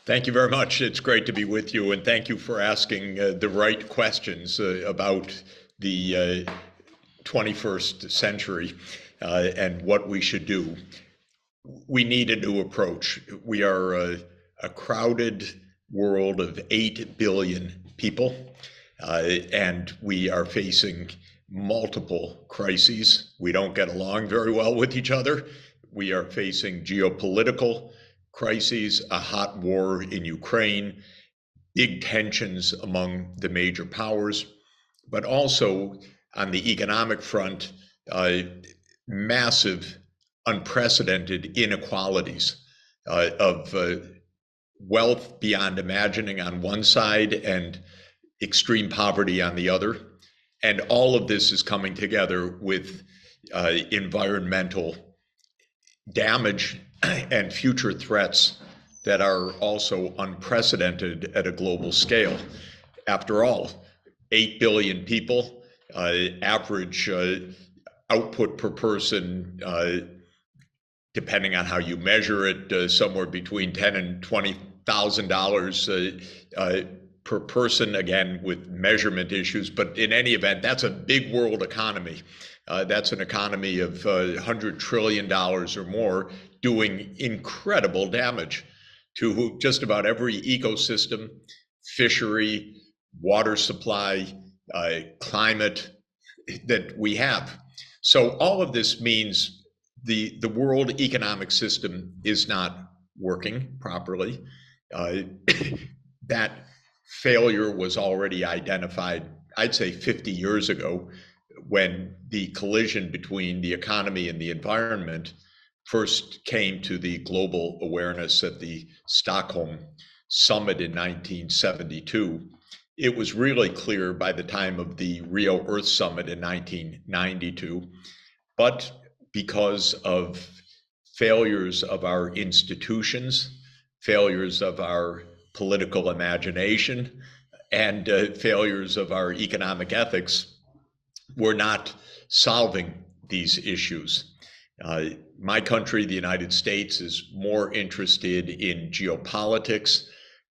Thank you very much. It's great to be with you, and thank you for asking the right questions about the 21st century and what we should do. We need a new approach. We are a crowded world of 8 billion people, and we are facing multiple crises. We don't get along very well with each other. We are facing geopolitical crises, a hot war in Ukraine, big tensions among the major powers, but also on the economic front, massive, unprecedented inequalities of wealth beyond imagining on one side and extreme poverty on the other. And all of this is coming together with environmental damage and future threats that are also unprecedented at a global scale. After all, 8 billion people, average output per person, depending on how you measure it, somewhere between $10,000 and $20,000 per person, again, with measurement issues. But in any event, that's a big world economy. That's an economy of $100 trillion or more, doing incredible damage to just about every ecosystem, fishery, water supply, climate that we have. So all of this means the world economic system is not working properly. That failure was already identified, I'd say 50 years ago, when the collision between the economy and the environment first came to the global awareness at the Stockholm Summit in 1972. It was really clear by the time of the Rio Earth Summit in 1992, but because of failures of our institutions, failures of our political imagination, and failures of our economic ethics, we're not solving these issues. My country, the United States, is more interested in geopolitics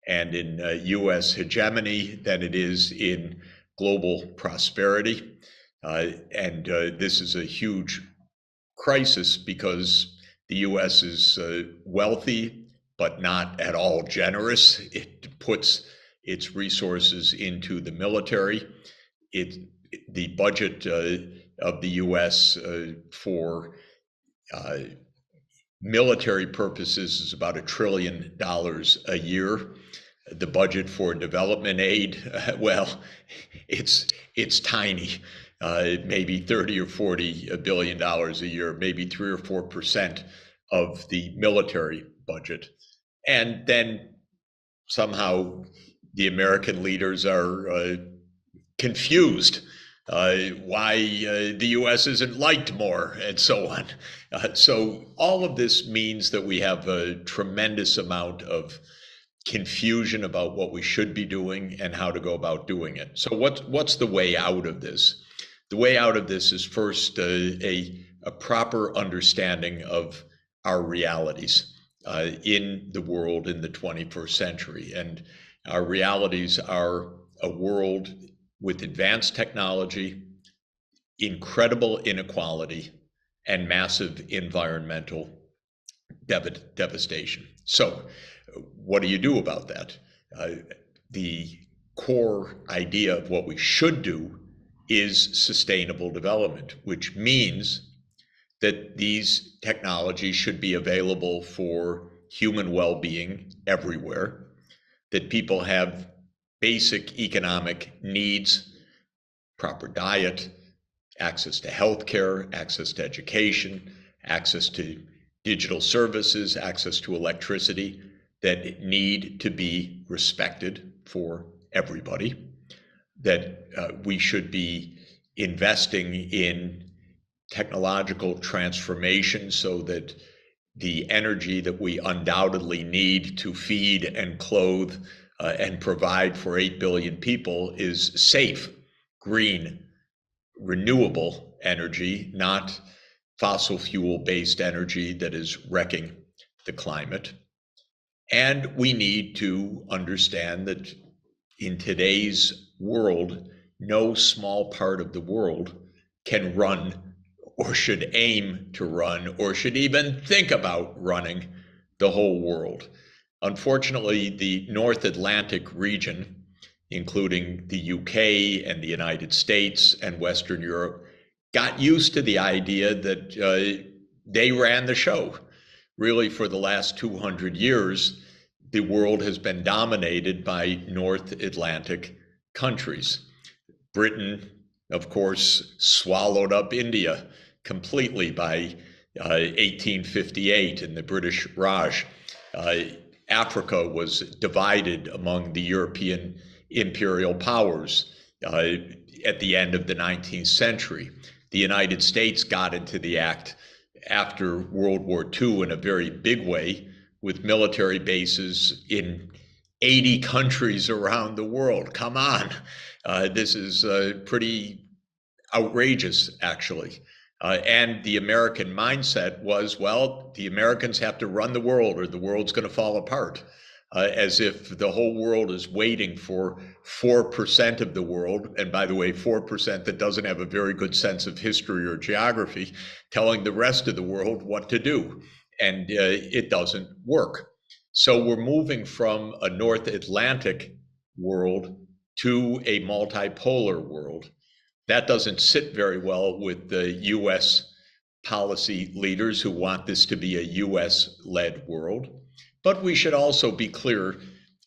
and in US hegemony than it is in global prosperity. And this is a huge crisis because the US is wealthy, but not at all generous. It puts its resources into the military. The budget of the US for military purposes is about $1 trillion a year. The budget for development aid, well, it's tiny, maybe 30 or 40 billion dollars a year, maybe 3 or 4% of the military budget. And then somehow the American leaders are confused why the US isn't liked more, and so on. So all of this means that we have a tremendous amount of confusion about what we should be doing and how to go about doing it. So what's the way out of this? The way out of this is first a proper understanding of our realities in the world in the 21st century. And our realities are a world with advanced technology, incredible inequality, and massive environmental devastation. So what do you do about that? The core idea of what we should do is sustainable development, which means that these technologies should be available for human well-being everywhere, that people have basic economic needs, proper diet, access to healthcare, access to education, access to digital services, access to electricity, that need to be respected for everybody, that we should be investing in technological transformation so that the energy that we undoubtedly need to feed and clothe and provide for 8 billion people is safe, green, renewable energy, not fossil fuel-based energy that is wrecking the climate. And we need to understand that in today's world, no small part of the world can run or should aim to run or should even think about running the whole world. Unfortunately, the North Atlantic region, including the UK and the United States and Western Europe, got used to the idea that they ran the show. Really, for the last 200 years, the world has been dominated by North Atlantic countries. Britain, of course, swallowed up India completely by 1858 in the British Raj. Africa was divided among the European imperial powers at the end of the 19th century. The United States got into the act after World War II in a very big way, with military bases in 80 countries around the world. Come on. This is pretty outrageous, actually. And the American mindset was, well, the Americans have to run the world or the world's going to fall apart, as if the whole world is waiting for 4% of the world, and by the way, 4% that doesn't have a very good sense of history or geography, telling the rest of the world what to do. And it doesn't work. So we're moving from a North Atlantic world to a multipolar world. That doesn't sit very well with the US policy leaders who want this to be a US-led world. But we should also be clear,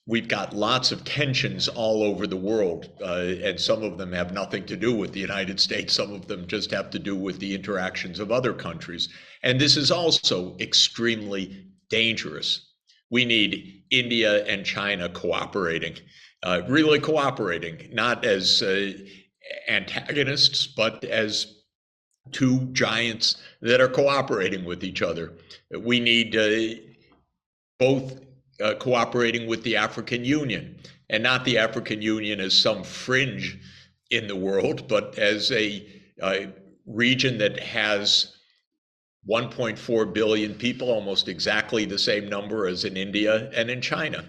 we've got lots of tensions all over the world, and some of them have nothing to do with the United States. Some of them just have to do with the interactions of other countries. And this is also extremely dangerous. We need India and China cooperating, really cooperating, not as antagonists, but as two giants that are cooperating with each other. We need both cooperating with the African Union, and not the African Union as some fringe in the world, but as a region that has 1.4 billion people, almost exactly the same number as in India and in China.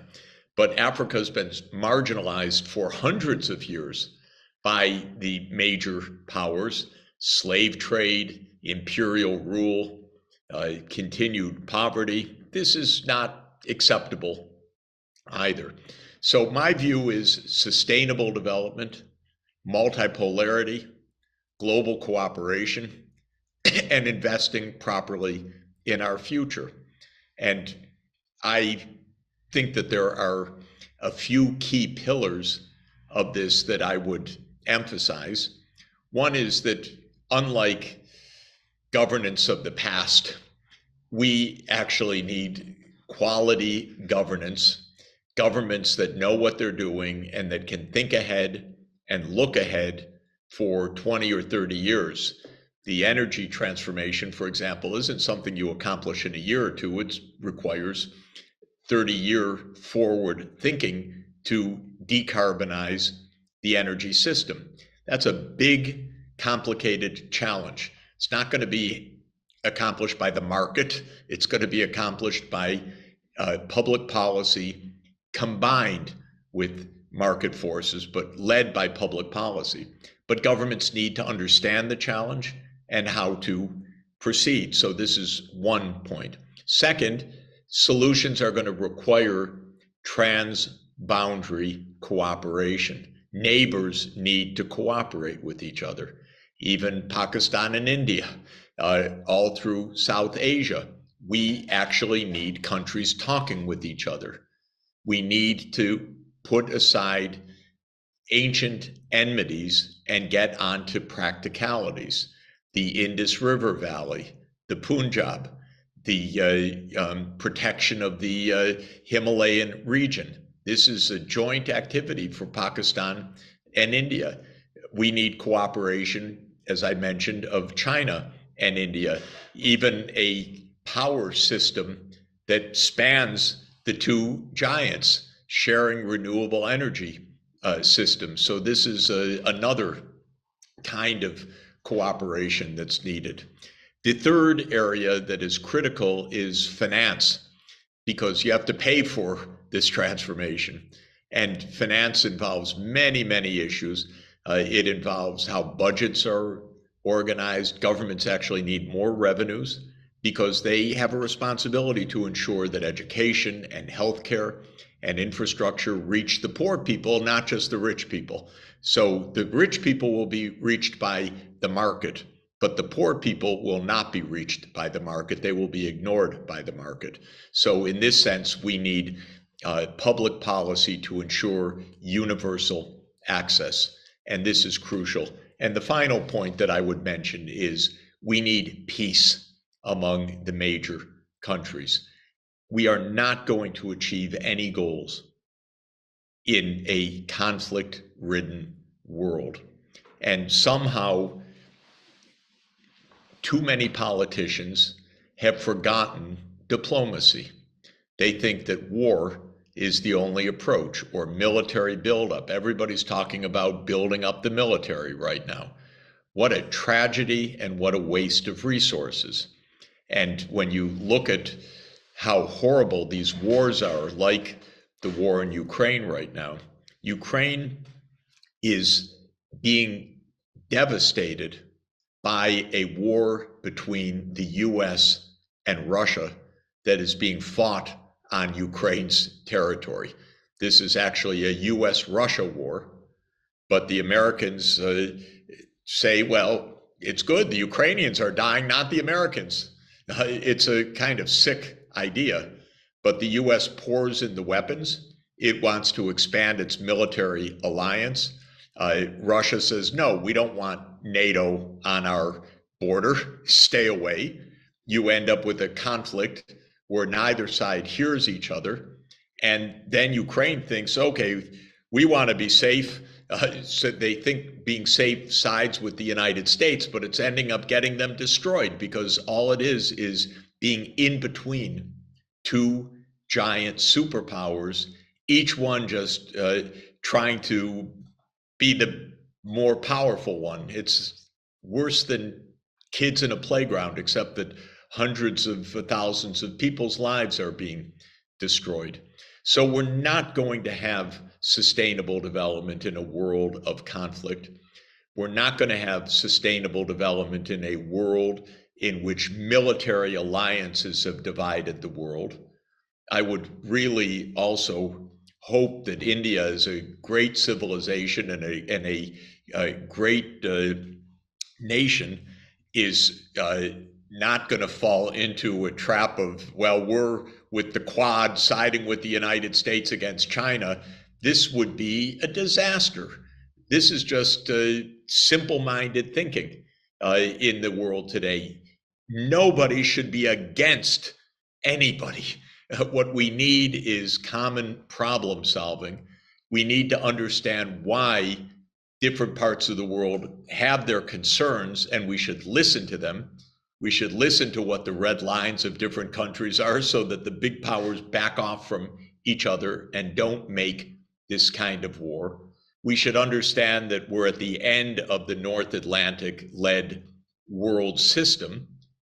But Africa has been marginalized for hundreds of years by the major powers: slave trade, imperial rule, continued poverty. This is not acceptable either. So my view is sustainable development, multipolarity, global cooperation, and investing properly in our future. And I think that there are a few key pillars of this that I would emphasize. One is that, unlike governance of the past, we actually need quality governance, governments that know what they're doing and that can think ahead and look ahead for 20 or 30 years. The energy transformation, for example, isn't something you accomplish in a year or two. It requires 30-year forward thinking to decarbonize the energy system. That's a big, complicated challenge. It's not going to be accomplished by the market. It's going to be accomplished by public policy combined with market forces, but led by public policy. But governments need to understand the challenge and how to proceed. So this is one point. Second, solutions are going to require trans-boundary cooperation. Neighbors need to cooperate with each other. Even Pakistan and India, all through South Asia, we actually need countries talking with each other. We need to put aside ancient enmities and get onto practicalities. The Indus River Valley, the Punjab, the protection of the Himalayan region. This is a joint activity for Pakistan and India. We need cooperation, as I mentioned, of China and India, even a power system that spans the two giants, sharing renewable energy systems. So this is another kind of cooperation that's needed. The third area that is critical is finance. because you have to pay for this transformation. And finance involves many, many issues. It involves how budgets are organized. Governments actually need more revenues because they have a responsibility to ensure that education and healthcare and infrastructure reach the poor people, not just the rich people. So the rich people will be reached by the market, but the poor people will not be reached by the market. They will be ignored by the market. So in this sense, we need public policy to ensure universal access. And this is crucial. And the final point that I would mention is we need peace among the major countries. We are not going to achieve any goals in a conflict-ridden world. And somehow, too many politicians have forgotten diplomacy. They think that war is the only approach, or military buildup. Everybody's talking about building up the military right now. What a tragedy and what a waste of resources. And when you look at how horrible these wars are, like the war in Ukraine right now, Ukraine is being devastated by a war between the US and Russia that is being fought on Ukraine's territory. This is actually a US-Russia war, but the Americans say, well, it's good. The Ukrainians are dying, not the Americans. It's a kind of sick idea, but the US pours in the weapons. It wants to expand its military alliance. Russia says, no, we don't want NATO on our border. Stay away. You end up with a conflict where neither side hears each other. And then Ukraine thinks, okay, we want to be safe. So they think being safe sides with the United States, but it's ending up getting them destroyed because all it is being in between two giant superpowers, each one just trying to be the more powerful one. It's worse than kids in a playground, except that hundreds of thousands of people's lives are being destroyed. So we're not going to have sustainable development in a world of conflict. We're not going to have sustainable development in a world in which military alliances have divided the world. I would really also hope that India is a great civilization and a great nation is not going to fall into a trap of, well, we're with the Quad siding with the United States against China. This would be a disaster. This is just simple-minded thinking in the world today. Nobody should be against anybody. What we need is common problem solving. We need to understand why different parts of the world have their concerns, and we should listen to them. We should listen to what the red lines of different countries are so that the big powers back off from each other and don't make this kind of war. We should understand that we're at the end of the North Atlantic-led world system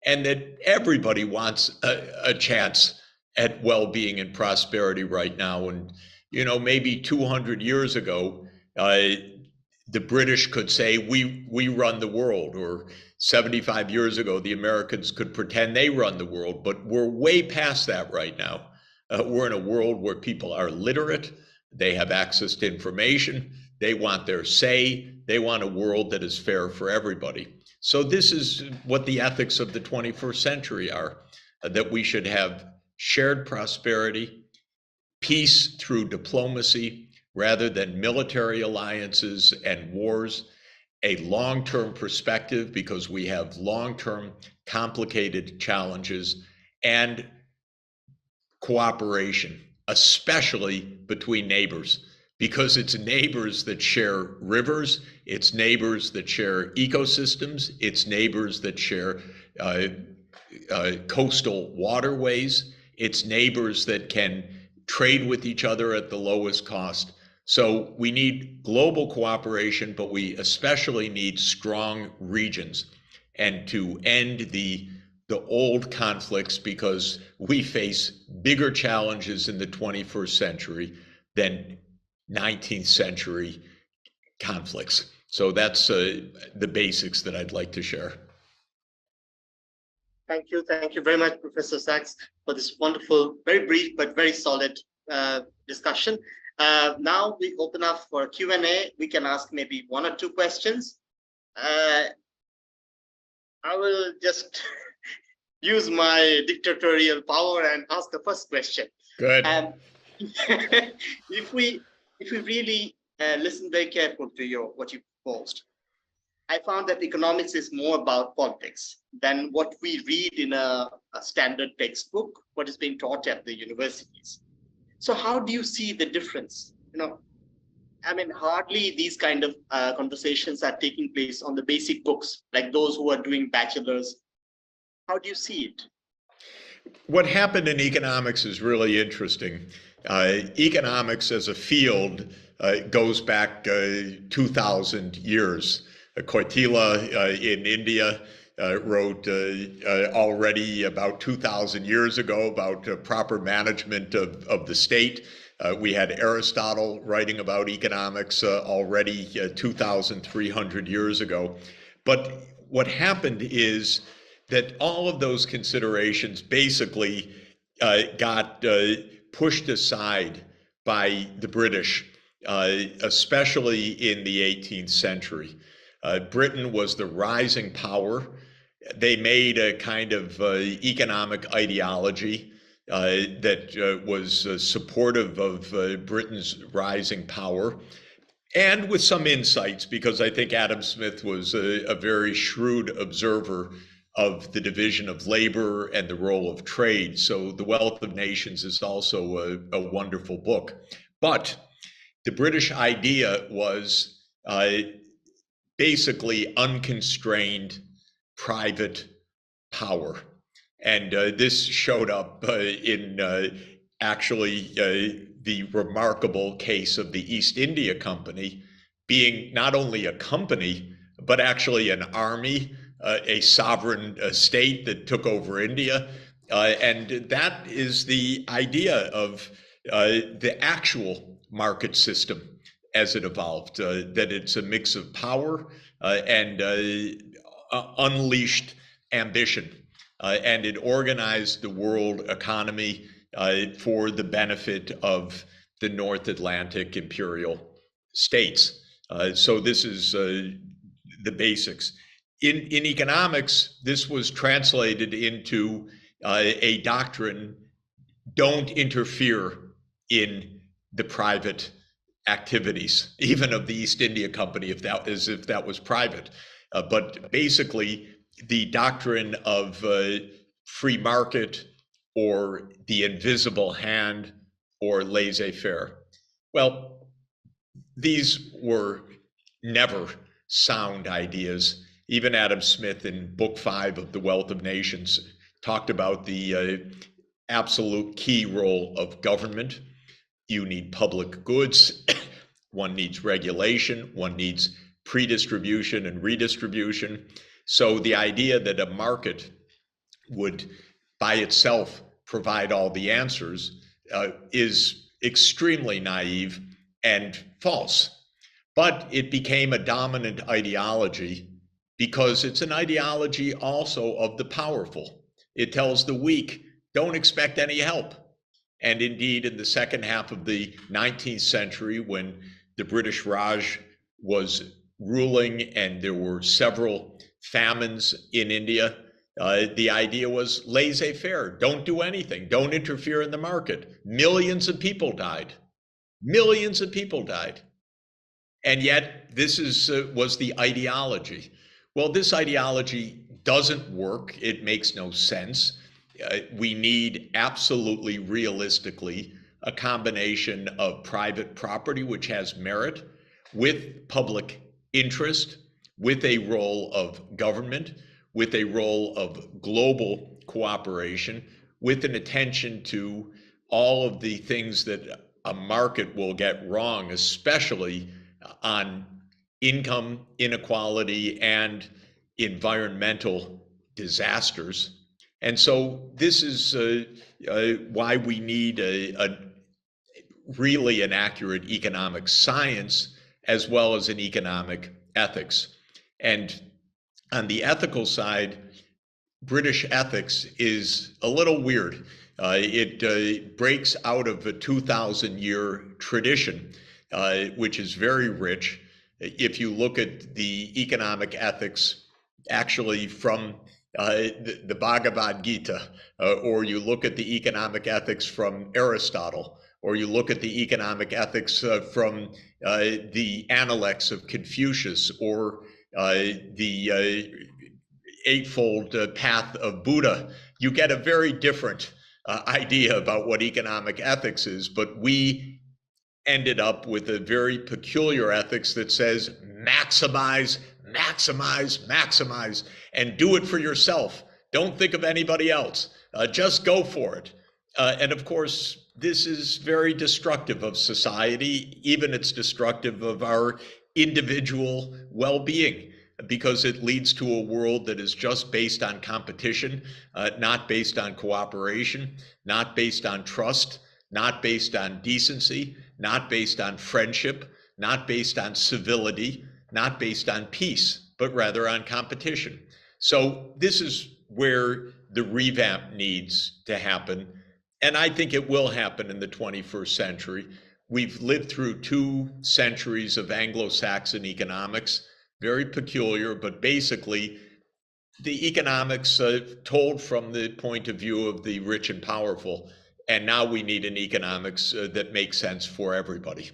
and that everybody wants a chance at well-being and prosperity right now. And, you know, maybe 200 years ago, the British could say, we run the world, or 75 years ago, the Americans could pretend they run the world, but we're way past that right now. We're in a world where people are literate, they have access to information, they want their say, they want a world that is fair for everybody. So this is what the ethics of the 21st century are, that we should have shared prosperity, peace through diplomacy, rather than military alliances and wars, a long-term perspective because we have long-term complicated challenges, and cooperation, especially between neighbors, because it's neighbors that share rivers, it's neighbors that share ecosystems, it's neighbors that share coastal waterways, it's neighbors that can trade with each other at the lowest cost. So we need global cooperation, but we especially need strong regions. And to end the the old conflicts because we face bigger challenges in the 21st century than 19th century conflicts. So that's the basics that I'd like to share. Thank you. Thank you very much, Professor Sachs, for this wonderful, very brief, but very solid discussion. Now we open up for Q&A. We can ask maybe one or two questions. I will just use my dictatorial power and ask the first question. Good. If we really listen very carefully to what you proposed, I found that economics is more about politics than what we read in a standard textbook, what is being taught at the universities. So how do you see the difference? I mean, hardly these kind of conversations are taking place on the basic books, like those who are doing bachelor's. How do you see it? What happened in economics is really interesting. Economics as a field goes back 2,000 years. Koitila in India wrote already about 2,000 years ago about proper management of the state. We had Aristotle writing about economics already 2,300 years ago. But what happened is that all of those considerations basically got pushed aside by the British, especially in the 18th century. Britain was the rising power. They made a kind of economic ideology that was supportive of Britain's rising power, and with some insights, because I think Adam Smith was a very shrewd observer of the division of labor and the role of trade. So The Wealth of Nations is also a wonderful book. But the British idea was basically unconstrained private power. And this showed up in actually the remarkable case of the East India Company being not only a company, but actually an army, a sovereign state that took over India. And that is the idea of the actual market system as it evolved, that it's a mix of power and unleashed ambition. And it organized the world economy for the benefit of the North Atlantic imperial states. So this is the basics. In economics, this was translated into a doctrine: don't interfere in the private activities, even of the East India Company, if that was private. But basically, the doctrine of free market or the invisible hand or laissez-faire. Well, these were never sound ideas. Even Adam Smith in Book 5 of The Wealth of Nations talked about the absolute key role of government. You need public goods, one needs regulation, one needs pre-distribution and redistribution. So the idea that a market would by itself provide all the answers is extremely naive and false. But it became a dominant ideology because it's an ideology also of the powerful. It tells the weak, don't expect any help. And indeed, in the second half of the 19th century, when the British Raj was ruling and there were several famines in India, the idea was laissez-faire, don't do anything, don't interfere in the market. Millions of people died. Millions of people died. And yet, this was the ideology. Well, this ideology doesn't work. It makes no sense. We need absolutely realistically a combination of private property, which has merit, with public interest, with a role of government, with a role of global cooperation, with an attention to all of the things that a market will get wrong, especially on income inequality and environmental disasters. And so this is why we need really an accurate economic science as well as an economic ethics. And on the ethical side, British ethics is a little weird. It breaks out of a 2,000-year tradition, which is very rich. If you look at the economic ethics actually from the Bhagavad Gita, or you look at the economic ethics from Aristotle, or you look at the economic ethics from the Analects of Confucius, or the Eightfold Path of Buddha, you get a very different idea about what economic ethics is. But we ended up with a very peculiar ethics that says maximize, maximize, maximize, and do it for yourself. Don't think of anybody else. Just go for it. And of course, this is very destructive of society. Even it's destructive of our individual well-being, because it leads to a world that is just based on competition, not based on cooperation, not based on trust, not based on decency, not based on friendship, not based on civility, not based on peace, but rather on competition. So this is where the revamp needs to happen. And I think it will happen in the 21st century. We've lived through 2 centuries of Anglo-Saxon economics, very peculiar, but basically the economics told from the point of view of the rich and powerful. And now we need an economics that makes sense for everybody.